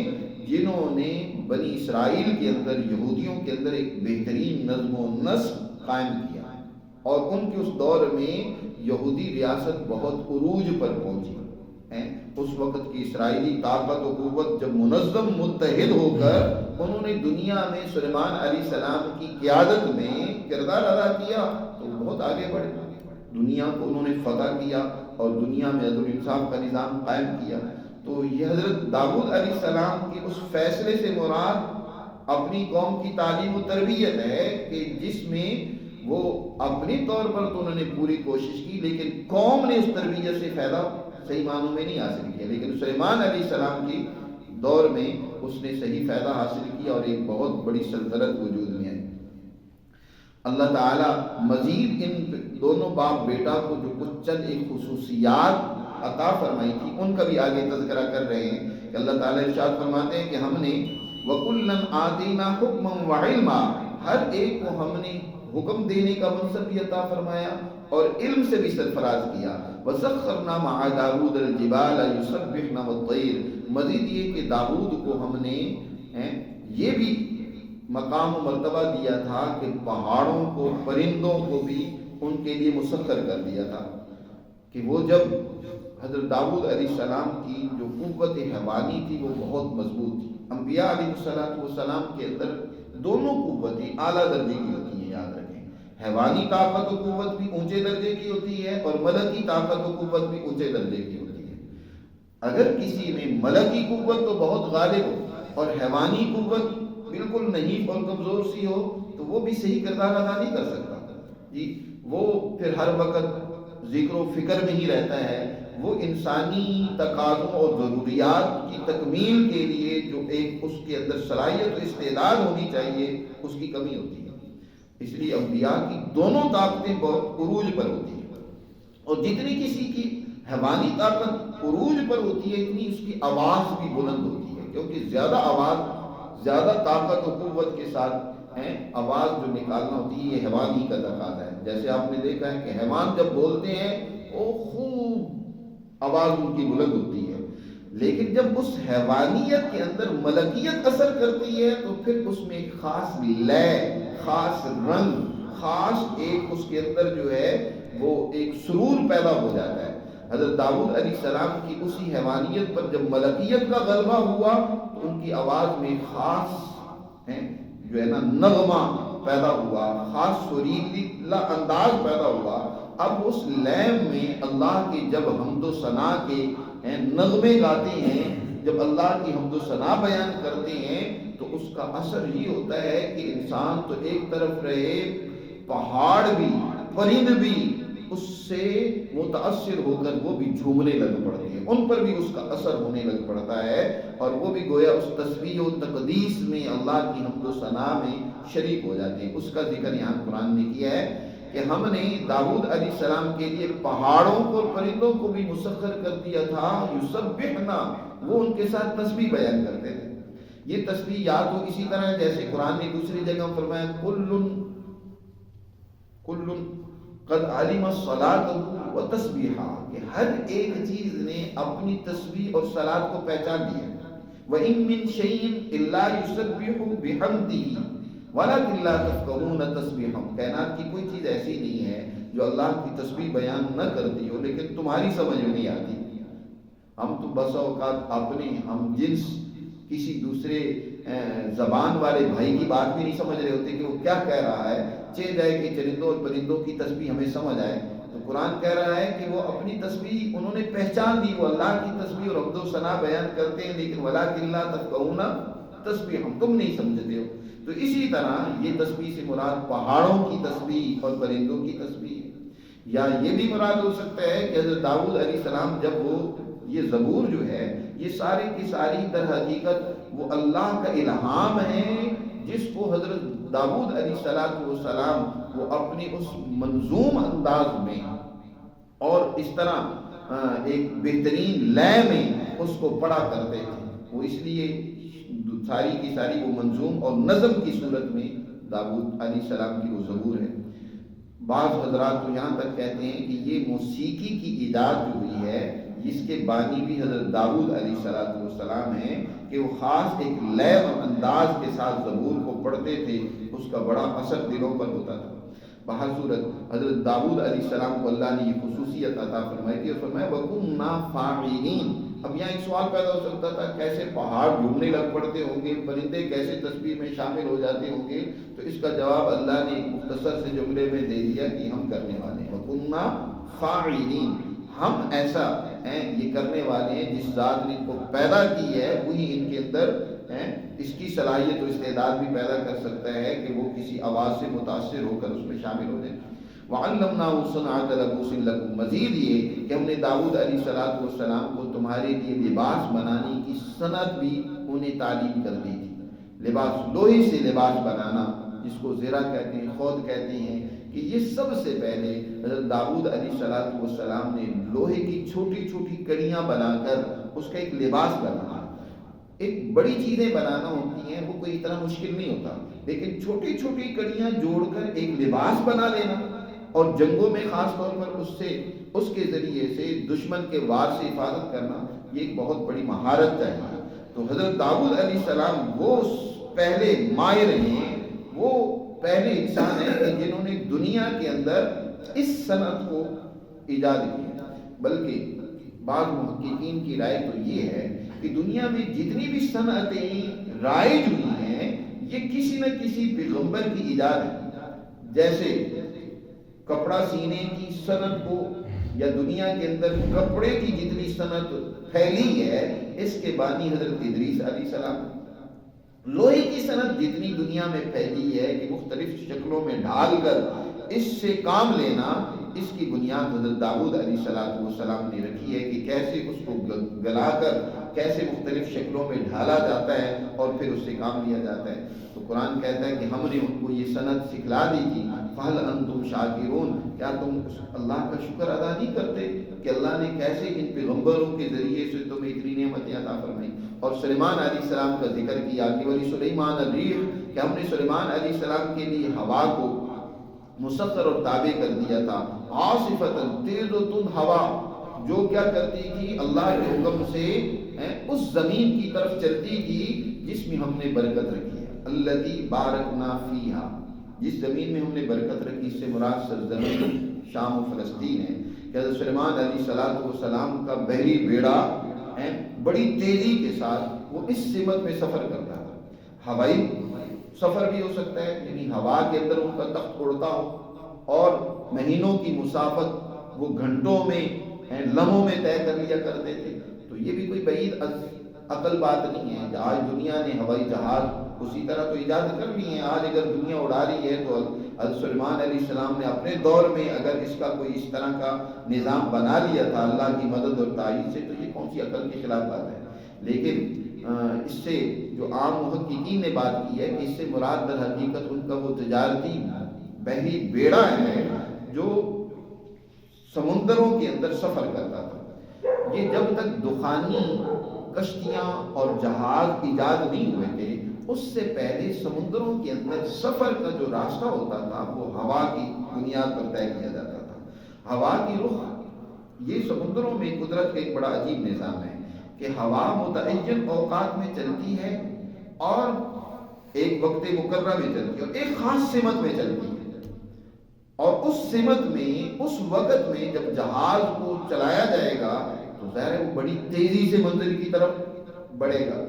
جنہوں نے بنی اسرائیل کے اندر، یہودیوں کے اندر ایک بہترین نظم و نسق قائم کیا، اور ان کے اس دور میں یہودی ریاست بہت عروج پر پہنچی. اس وقت کی اسرائیلی طاقت و قوت جب منظم متحد ہو کر انہوں نے دنیا میں سلیمان علیہ السلام کی قیادت میں کردار ادا کیا تو بہت آگے بڑھے. دنیا کو انہوں نے فتح کیا اور دنیا میں عدل و انصاف کا نظام قائم کیا. تو یہ حضرت داؤد علیہ السلام کے اس فیصلے سے مراد اپنی قوم کی تعلیم و تربیت ہے کہ جس میں وہ اپنے طور پر تو انہوں نے پوری کوشش کی، لیکن قوم نے اس تربیت سے فائدہ صحیح معنوں میں نہیں حاصل کیا. لیکن سلیمان علیہ السلام کی دور میں اس نے صحیح فائدہ حاصل کیا اور ایک بہت بڑی سلطنت وجود میں آئی. اللہ تعالیٰ مزید ان دونوں باپ بیٹا کو جو کچھ چند ایک خصوصیات عطا فرمائی تھی ان کا بھی آگے تذکرہ کر رہے ہیں کہ اللہ تعالیٰ ارشاد فرماتے ہیں کہ ہم نے وَكُلًّا آتَيْنَا حُكْمًا وَعِلْمًا، ہر ایک کو ہم نے حکم دینے کا منصب بھی عطا فرمایا اور علم سے بھی سرفراز کیا. وَسَخَّرْنَا مَعَ دَاوُودَ الْجِبَالَ يُسَبِّحْنَ وَالطَّيْرَ، مزید یہ کہ داؤد کو ہم نے یہ بھی مقام و مرتبہ دیا تھا کہ پہاڑوں کو، پرندوں کو بھی ان کے لیے مسخر کر دیا تھا، کہ وہ جب حضرت داؤد علیہ السلام کی جو قوت حیوانی تھی وہ بہت مضبوط تھی۔ انبیاء علیہ السلام کے اندر دونوں قوتیں اعلیٰ درجے کی ہوتی ہیں، یاد رکھیں، حیوانی طاقت و قوت بھی اونچے درجے کی ہوتی ہے اور ملکی طاقت و قوت بھی اونچے درجے کی ہوتی ہے۔ اگر کسی میں ملکی قوت تو بہت غالب ہو اور حیوانی قوت بالکل نہیں اور کمزور سی ہو تو وہ بھی صحیح کردار ادا نہیں کر سکتا جی، وہ پھر ہر وقت ذکر و فکر میں ہی رہتا ہے، وہ انسانی تقاضوں اور ضروریات کی تکمیل کے لیے جو ایک اس کے اندر صلاحیت و استعداد ہونی چاہیے اس کی کمی ہوتی ہے۔ اس لیے انبیاء کی دونوں طاقتیں بہت عروج پر ہوتی ہیں، اور جتنی کسی کی حیوانی طاقت عروج پر ہوتی ہے اتنی اس کی آواز بھی بلند ہوتی ہے، کیونکہ زیادہ آواز، زیادہ طاقت و قوت کے ساتھ آواز جو نکالنا ہوتی ہے یہ حیوانی کا تقاضا ہے۔ جیسے آپ نے دیکھا ہے کہ حیوان جب بولتے ہیں وہ خوب آواز ان کی بلند ہوتی ہے، لیکن جب اس حیوانیت کے اندر ملکیت اثر کرتی ہے تو پھر اس میں ایک خاص لے، خاص رنگ، خاص ایک اس کے اندر جو ہے وہ ایک سرور پیدا ہو جاتا ہے۔ حضرت داؤد علیہ السلام کی اسی حیوانیت پر جب ملکیت کا غلبہ ہوا تو ان کی آواز میں خاص جو ہے نا نغمہ پیدا ہوا، خاص سریلا انداز پیدا ہوا۔ اب اس لیم میں اللہ کی جب حمد و ثنا کے نغمے گاتے ہیں، جب اللہ کی حمد و ثنا بیان کرتے ہیں تو اس کا اثر یہ ہوتا ہے کہ انسان تو ایک طرف رہے، پہاڑ بھی، پرند بھی اس سے متاثر ہو کر وہ بھی جھومنے لگ پڑتے ہیں، ان پر بھی اس کا اثر ہونے لگ پڑتا ہے، اور وہ بھی گویا اس تسبیح و تقدیس میں، اللہ کی حمد و ثنا میں شریک ہو جاتے ہیں۔ اس کا ذکر یہاں قرآن نے کیا ہے کہ ہم نے داؤد علیہ السلام کے لیے پہاڑوں کو، پرندوں کو بھی مسخر کر دیا تھا، یسبحنا، وہ ان کے ساتھ تسبیح بیان کرتے تھے۔ یہ تسبیح یا تو اسی طرح جیسے قرآن نے دوسری جگہ فرمایا کل قد علم الصلاۃ و تسبیحا، کہ ہر ایک چیز نے اپنی تسبیح اور صلاۃ کو پہچان لیا۔ وَإِن مِّن شَيْءٍ إِلَّا يُسَبِّحُ بِحَمْدِهِ وَلَكِن لَّا تَفْقَهُونَ تَسْبِيحَهُم، کائنات کی کوئی چیز ایسی نہیں ہے جو اللہ کی تسبیح بیان نہ کرتی ہو لیکن تمہاری سمجھ میں نہیں آتی۔ ہم تو بس اوقات اپنے ہم جنس کسی دوسرے زبان والے بھائی کی بات بھی نہیں سمجھ رہے ہوتے کہ وہ کیا کہہ رہا ہے، چہ جائے کہ چرندوں اور پرندوں کی تسبیح ہمیں سمجھ آئے۔ تو قرآن کہہ رہا ہے کہ وہ اپنی تسبیح انہوں نے پہچان دی، وہ اللہ کی تسبیح اور حمد و ثنا بیان کرتے ہیں، لیکن وَلَٰكِن لَّا تَفْقَهُونَ تَسْبِيحَهُم، تم نہیں سمجھتے ہو۔ تو اسی طرح یہ تسبیح سے مراد پہاڑوں کی تسبیح اور پرندوں کی تسبیح ہے، یا یہ بھی مراد ہو سکتا ہے کہ حضرت داؤد علیہ السلام جب وہ یہ زبور جو ہے یہ ساری کی ساری در حقیقت وہ اللہ کا الہام ہے، جس کو حضرت داؤد علیہ السلام وہ اپنی اس منظوم انداز میں اور اس طرح ایک بہترین لے میں اس کو پڑھا کرتے تھے، وہ اس لیے ساری کی ساری وہ منظوم اور نظم کی صورت میں داؤد علیہ السلام کی وہ زبور ہے۔ بعض حضرات تو یہاں تک کہتے ہیں کہ یہ موسیقی کی ایجاد جو ہوئی ہے اس کے بانی بھی حضرت داؤد علیہ السلام ہیں، کہ وہ خاص ایک لے اور انداز کے ساتھ زبور کو پڑھتے تھے، اس کا بڑا اثر دلوں پر ہوتا تھا۔ بہر صورت حضرت داؤد علیہ السلام کو اللہ نے یہ خصوصیت عطا فرمائی تھی اور فرمایا وَكُنَّا فَاعِلِينَ۔ اب یہاں ایک سوال پیدا ہو سکتا تھا کیسے پہاڑ جھومنے لگ پڑتے ہوں گے، پرندے کیسے تسبیح میں شامل ہو جاتے ہوں گے؟ تو اس کا جواب اللہ نے ایک مختصر سے جملے میں دے دیا کہ ہم کرنے والے ہیں، وَكُنَّا فَاعِلِينَ، ہم ایسا ہیں، یہ کرنے والے ہیں، جس ذات نے ان کو پیدا کی ہے وہی ان کے اندر اس کی صلاحیت و استعداد بھی پیدا کر سکتا ہے کہ وہ کسی آواز سے متاثر ہو کر اس میں شامل ہو جائے۔ وَعَلَّمْنَاهُ صَنْعَةَ لَبُوسٍ لَكُمْ، مزید یہ کہ ہم نے داؤد علیہ السلام کو تمہارے لیے لباس بنانے کی صنعت بھی انہیں تعلیم کر دی تھی۔ لباس، لوہے سے لباس بنانا جس کو زرہ کہتے ہیں، خود کہتے ہیں، کہ یہ سب سے پہلے حضرت داؤد علیہ السلام نے لوہے کی چھوٹی چھوٹی کڑیاں بنا کر اس کا ایک لباس بنایا۔ ایک بڑی چیزیں بنانا ہوتی ہیں وہ کوئی اتنا مشکل نہیں ہوتا، لیکن چھوٹی چھوٹی کڑیاں جوڑ کر ایک لباس بنا لینا اور جنگوں میں خاص طور پر اس کے ذریعے سے دشمن کے وار سے حفاظت کرنا، یہ ایک بہت بڑی مہارت چاہیے۔ تو حضرت داؤد علیہ السلام وہ پہلے ماہر ہیں، وہ پہلے انسان ہیں کہ جنہوں نے دنیا کے اندر اس صنعت کو ایجاد کیا۔ بلکہ بعض محققین کی رائے تو یہ ہے کہ دنیا میں جتنی بھی صنعتیں رائج ہوئی ہیں یہ کسی نہ کسی پیغمبر کی ایجاد ہے۔ جیسے کپڑا سینے کی صنعت کو، یا دنیا کے اندر کپڑے کی جتنی صنعت پھیلی ہے اس کے بانی حضرت ادریس علیہ السلام۔ لوہے کی صنعت جتنی دنیا میں پھیلی ہے کہ مختلف شکلوں میں ڈھال کر اس سے کام لینا، اس کی بنیاد حضرت داؤد علیہ السلام نے رکھی ہے کہ کیسے اس کو گلا کر کیسے مختلف شکلوں میں ڈھالا جاتا ہے اور پھر اس سے کام لیا جاتا ہے۔ تو قرآن کہتا ہے کہ ہم نے ان کو یہ صنعت سکھلا دی تھی، فَهَلْ أَنْتُمْ شَاكِرُونَ، کیا تم اللہ کا شکر ادا نہیں کرتے کہ اللہ نے کیسے ان پیغمبروں کے ذریعے سے تمہیں اتنی نعمتیں عطا فرمائی۔ اور سلیمان علیہ السلام کا ذکر کیا کہ ولی سلیمان الریح، کہ ہم نے سلیمان علیہ السلام کے لیے ہوا کو مسخر اور تابع کر دیا تھا، عاصفۃ تیز و تند ہوا جو کیا کرتی تھی، اللہ کے حکم سے اس زمین کی طرف چلتی تھی جس میں ہم نے برکت رکھی ہے، الذی بارکنا فیہا، جس زمین میں ہم نے برکت رکھی، اس سے مراد سرزمین شام و فلسطین ہے۔ کہ حضرت سلیمان علیہ السلام کا بحری بیڑا بڑی تیزی کے ساتھ وہ اس سمت میں سفر کرتا تھا۔ ہوائی سفر بھی ہو سکتا ہے، یعنی ہوا کے اندر ان کا تخت اڑتا ہو، اور مہینوں کی مسافت وہ گھنٹوں میں لمحوں میں طے کر لیا کرتے تھے۔ تو یہ بھی کوئی بعید عقل بات نہیں ہے۔ آج دنیا نے ہوائی جہاز اسی طرح تو ایجاد کر لی ہیں۔ آج اگر دنیا اڑا رہی ہے تو حضرت سلیمان علیہ السلام نے اپنے دور میں اگر اس کا کوئی اس طرح کا نظام بنا لیا تھا اللہ کی مدد اور تائید سے، تو یہ کون سی عقل کے خلاف بات ہے؟ لیکن اس سے جو عام محققین نے بات کی ہے کہ اس سے مراد در حقیقت ان کا وہ تجارتی بحری بیڑا ہے جو سمندروں کے اندر سفر کرتا تھا۔ یہ جب تک دخانی کشتیاں اور جہاز ایجاد نہیں ہوئے تھے، اس سے پہلے سمندروں کے اندر سفر کا جو راستہ ہوتا تھا وہ ہوا کی بنیاد پر طے کیا جاتا تھا۔ ہوا کی رخ، یہ سمندروں میں قدرت کا ایک بڑا عجیب نظام ہے کہ ہوا متعین اوقات میں چلتی ہے اور ایک وقت مقررہ میں چلتی ہے اور ایک خاص سمت میں چلتی ہے، اور اس سمت میں اس وقت میں جب جہاز کو چلایا جائے گا تو ظاہر ہے وہ بڑی تیزی سے منزل کی طرف بڑھے گا۔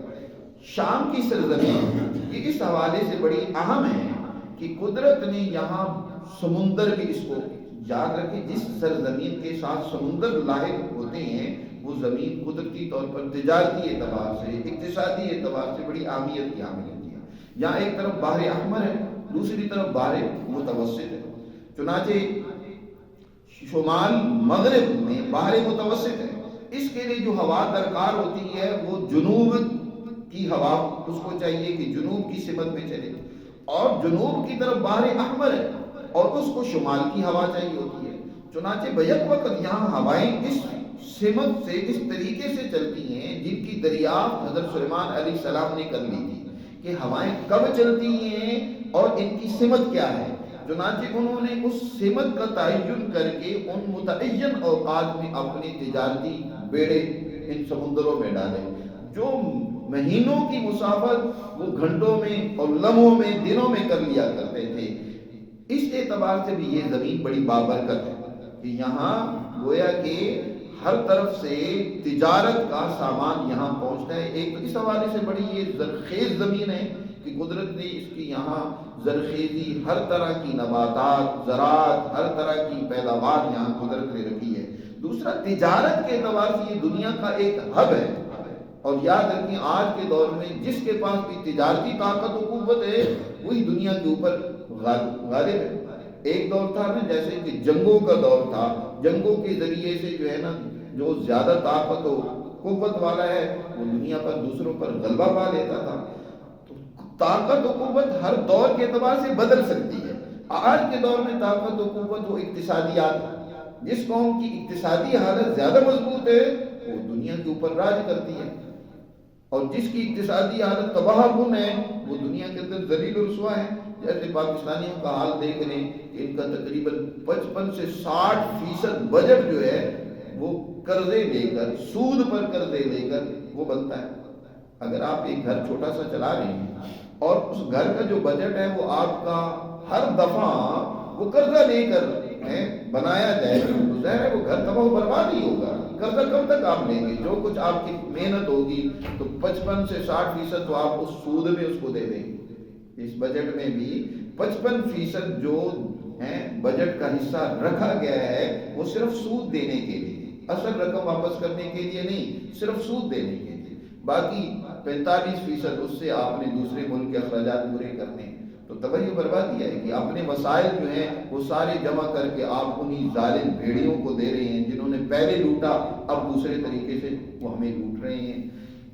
شام کی سرزمین یہ اس حوالے سے بڑی اہم ہے کہ قدرت نے یہاں سمندر بھی اس کو یاد رکھے، جس سرزمین کے ساتھ سمندر لاحق ہوتے ہیں وہ زمین قدرتی طور پر تجارتی اعتبار سے، اقتصادی اعتبار سے بڑی اہمیت کی حامل ہوتی ہے۔ یہاں ایک طرف بحر احمر ہے، دوسری طرف بحر متوسط ہے، چنانچہ شمال مغرب میں بحر متوسط ہے۔ اس کے لیے جو ہوا درکار ہوتی ہے وہ جنوب کی ہوا اس کو چاہیے کہ جنوب کی سمت میں چلے، اور جنوب کی طرف بحر احمر ہے اور اس کو شمال کی ہوا چاہیے ہوتی ہے۔ چنانچہ بیک وقت یہاں ہوائیں اس سمت سے اس طریقے سے چلتی ہیں جن کی دریافت حضرت سلیمان علیہ السلام نے کر لی تھی کہ ہوائیں کب چلتی ہیں اور ان کی سمت کیا ہے۔ چنانچہ انہوں نے اس سمت کا تعین کر کے ان متعین اوقات میں اپنے تجارتی بیڑے ان سمندروں میں ڈالے، جو مہینوں کی مسافت وہ گھنٹوں میں اور لمحوں میں، دنوں میں کر لیا کرتے تھے۔ اس اعتبار سے بھی یہ زمین بڑی بابرکت ہے کہ یہاں گویا کہ ہر طرف سے تجارت کا سامان یہاں پہنچتا ہے۔ ایک تو اس حوالے سے بڑی یہ زرخیز زمین ہے کہ قدرت نے اس کی یہاں زرخیزی، ہر طرح کی نباتات، زراعت، ہر طرح کی پیداوار یہاں قدرت نے رکھی ہے۔ دوسرا تجارت کے اعتبار سے یہ دنیا کا ایک ہب ہے، اور یاد رکھیں آج کے دور میں جس کے پاس بھی تجارتی طاقت و قوت ہے وہی دنیا کے اوپر غالب ہے۔ ایک دور تھا نا جیسے کہ جنگوں کا دور تھا، جنگوں کے ذریعے سے جو ہے نا جو زیادہ طاقت و قوت والا ہے وہ دنیا پر دوسروں پر غلبہ پا لیتا تھا۔ تو طاقت و قوت ہر دور کے اعتبار سے بدل سکتی ہے۔ آج کے دور میں طاقت و قوت وہ اقتصادیات ہے، جس قوم کی اقتصادی حالت زیادہ مضبوط ہے وہ دنیا کے اوپر راج کرتی ہے، اور جس کی اقتصادی حالت تباہ کن ہے وہ دنیا کے اندر ذلیل و رسوا ہے۔ جیسے پاکستانیوں کا حال دیکھ لیں کہ ان کا تقریباً 55 سے 60% بجٹ جو ہے وہ قرضے لے کر، سود پر قرضے لے کر وہ بنتا ہے۔ اگر آپ ایک گھر چھوٹا سا چلا رہے ہیں اور اس گھر کا جو بجٹ ہے وہ آپ کا ہر دفعہ وہ قرضہ لے کر بنایا جائے تو ظاہر ہے وہ گھر تباہ و برباد ہی ہوگا. قرضہ کب تک آپ لیں گے؟ جو کچھ آپ کی محنت ہوگی تو 55 سے 60% تو آپ اس سود میں اس کو دے دیں گے. اس بجٹ میں بھی 55% جو بجٹ کا حصہ رکھا گیا ہے وہ صرف سود دینے کے لیے، اصل رقم واپس کرنے کے لیے نہیں، صرف سود دینے کے لیے. باقی 45% اس سے آپ نے دوسرے ملک کے اخراجات پورے کرنے. تو تباہی و بربادی ہے کہ اپنے وسائل جو ہیں وہ سارے جمع کر کے آپ انہی ظالم بھیڑیوں کو دے رہے ہیں جنہوں نے پہلے لوٹا، اب دوسرے طریقے سے وہ ہمیں لوٹ رہے ہیں.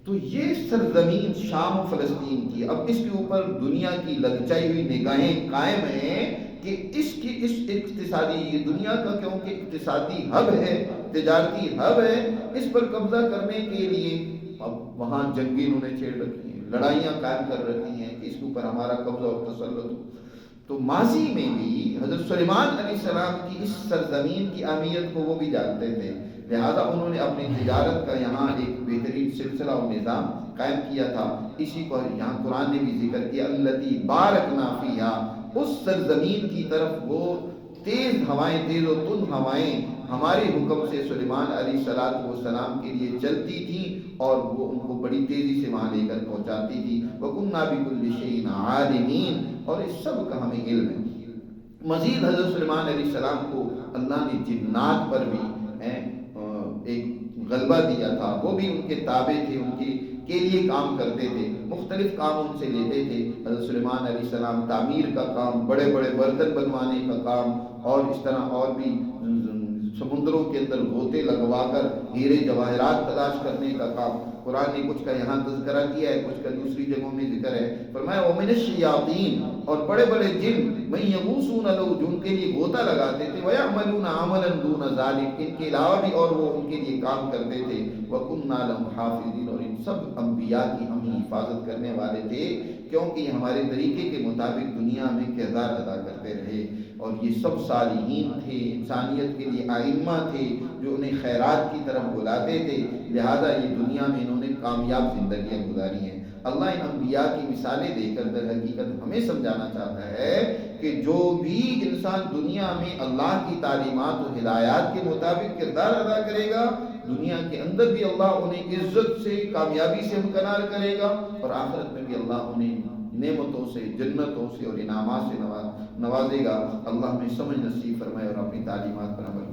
تو یہ سرزمین شام و فلسطین کی، اب اس کے اوپر دنیا کی للچائی ہوئی نگاہیں قائم ہیں کہ اس اقتصادی، یہ دنیا کا کیونکہ اقتصادی ہب ہے، تجارتی ہب ہے، اس پر قبضہ کرنے کے لیے اب وہاں جنگیں انہوں نے چھیڑ رکھی ہیں، لڑائیاں قائم کر رکھی ہیں کہ اس کے اوپر ہمارا قبضہ اور تسلط ہو. تو ماضی میں بھی حضرت سلیمان علیہ السلام کی اس سرزمین کی اہمیت کو وہ بھی جانتے تھے، لہذا انہوں نے اپنی تجارت کا یہاں ایک بہترین سلسلہ اور نظام قائم کیا تھا. اسی کو یہاں قرآن نے بھی ذکر کیا، التی بارکنا فیہا، اس سرزمین کی طرف وہ تیز ہوائیں، تیز و تند ہوائیں ہمارے حکم سے سلیمان علیہ السلام کے لیے چلتی تھیں اور وہ ان کو بڑی تیزی سے وہاں لے کر پہنچاتی تھی. وَكُنَّا بِكُلِّ شَيْءٍ عَالِمِينَ، اور اس سب کا ہمیں علم ہے. مزید حضرت سلیمان علیہ السلام کو اللہ نے جنات پر بھی ایک غلبہ دیا تھا، وہ بھی ان کے تابع تھے، ان کے لیے کام کرتے تھے، مختلف کام ان سے لیتے تھے. حضرت سلیمان علیہ السلام تعمیر کا کام، بڑے بڑے برتن بنوانے کا کام، اور اس طرح اور بھی سمندروں کے اندر غوطے لگوا کر ہیرے جواہرات تلاش کرنے کا کام. قرآن نے کچھ کا یہاں تذکرہ کیا ہے، کچھ کا دوسری جگہوں میں ذکر ہے. فرمایا وَمِنَ الشَّيَاطِينِ، اور بڑے بڑے جن مَن يَغُوصُونَ لَهُ، جو ان کے لیے غوطہ لگاتے تھے، وَيَعْمَلُونَ عَمَلًا دُونَ ذَلِكَ، ان کے علاوہ بھی اور وہ ان کے لیے کام کرتے تھے. وَكُنَّا لَهُمْ حَافِظِينَ، اور ان سب انبیاء کی ہم حفاظت کرنے والے تھے کیونکہ یہ ہمارے طریقے کے مطابق دنیا میں کردار ادا کرتے رہے. اور یہ سب صالحین تھے، انسانیت کے لیے ائمہ تھے جو انہیں خیرات کی طرف بلاتے تھے، لہذا یہ دنیا میں انہوں نے کامیاب زندگیاں گزاری ہیں. اللہ ان انبیاء کی مثالیں دے کر در حقیقت ہمیں سمجھانا چاہتا ہے کہ جو بھی انسان دنیا میں اللہ کی تعلیمات و ہدایات کے مطابق کردار ادا کرے گا، دنیا کے اندر بھی اللہ انہیں عزت سے، کامیابی سے ہمکنار کرے گا، اور آخرت میں بھی اللہ انہیں نعمتوں سے، جنتوں سے اور انعامات سے نوازے گا. اللہ ہمیں سمجھ نصیب فرمائے اور اپنی تعلیمات پر عمل